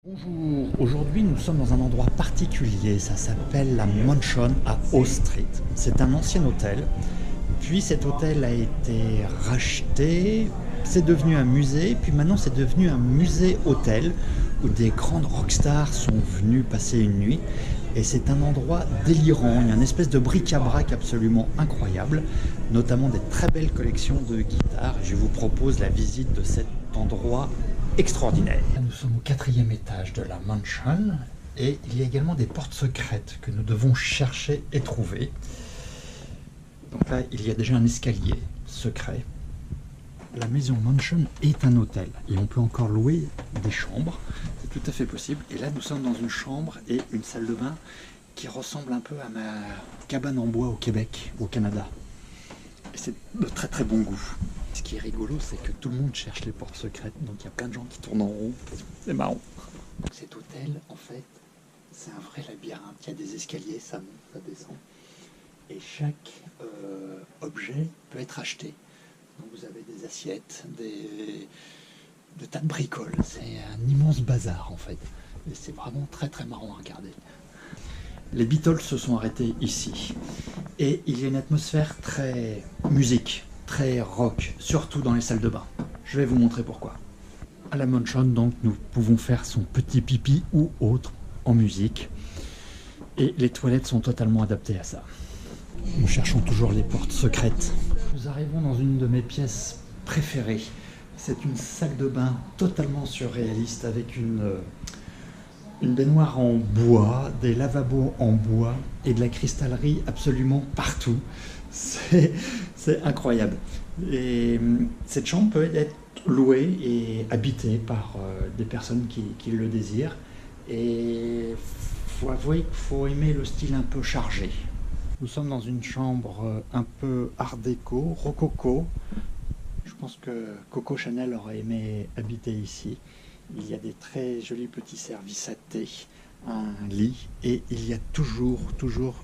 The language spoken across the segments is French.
Bonjour, aujourd'hui nous sommes dans un endroit particulier, ça s'appelle la Mansion à Howe Street. C'est un ancien hôtel, puis cet hôtel a été racheté, c'est devenu un musée, puis maintenant c'est devenu un musée-hôtel où des grandes rockstars sont venues passer une nuit. Et c'est un endroit délirant, il y a une espèce de bric-à-brac absolument incroyable, notamment des très belles collections de guitares. Je vous propose la visite de cet endroit extraordinaire. Nous sommes au 4e étage de la Mansion et il y a également des portes secrètes que nous devons chercher et trouver. Donc là, il y a déjà un escalier secret. La maison Mansion est un hôtel et on peut encore louer des chambres. C'est tout à fait possible. Et là, nous sommes dans une chambre et une salle de bain qui ressemble un peu à ma cabane en bois au Québec, au Canada. Et c'est de très très bon goût. Ce qui est rigolo, c'est que tout le monde cherche les portes secrètes. Donc il y a plein de gens qui tournent en rond. C'est marrant. Donc cet hôtel, en fait, c'est un vrai labyrinthe. Il y a des escaliers, ça monte, ça descend. Et chaque objet peut être acheté. Donc vous avez des assiettes, de tas de bricoles. C'est un immense bazar en fait. Et c'est vraiment très très marrant à regarder. Les Beatles se sont arrêtés ici. Et il y a une atmosphère très musique, très rock, surtout dans les salles de bain. Je vais vous montrer pourquoi. À la Mansion, donc, nous pouvons faire son petit pipi ou autre en musique. Et les toilettes sont totalement adaptées à ça. Nous cherchons toujours les portes secrètes. Nous arrivons dans une de mes pièces préférées. C'est une salle de bain totalement surréaliste avec une baignoire en bois, des lavabos en bois et de la cristallerie absolument partout. C'est incroyable. Et cette chambre peut être louée et habitée par des personnes qui le désirent. Et il faut avouer qu'il faut aimer le style un peu chargé. Nous sommes dans une chambre un peu art déco, rococo. Je pense que Coco Chanel aurait aimé habiter ici. Il y a des très jolis petits services à thé, un lit et il y a toujours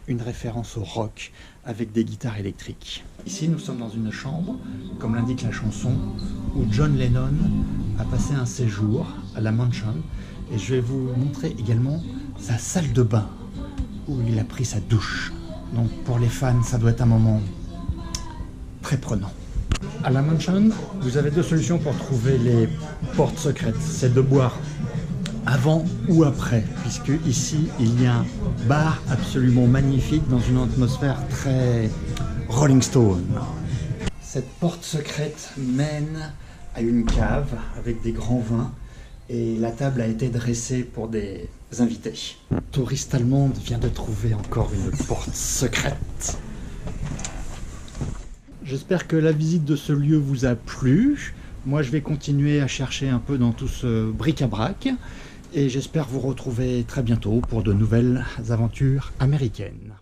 une référence au rock avec des guitares électriques. Ici nous sommes dans une chambre, comme l'indique la chanson, où John Lennon a passé un séjour à la Mansion et je vais vous montrer également sa salle de bain où il a pris sa douche. Donc pour les fans, ça doit être un moment très prenant. À la Mansion, vous avez deux solutions pour trouver les portes secrètes. C'est de boire avant ou après, puisque ici, il y a un bar absolument magnifique dans une atmosphère très Rolling Stone. Cette porte secrète mène à une cave avec des grands vins et la table a été dressée pour des invités. Touriste allemande vient de trouver encore une porte secrète. J'espère que la visite de ce lieu vous a plu. Moi, je vais continuer à chercher un peu dans tout ce bric-à-brac et j'espère vous retrouver très bientôt pour de nouvelles aventures américaines.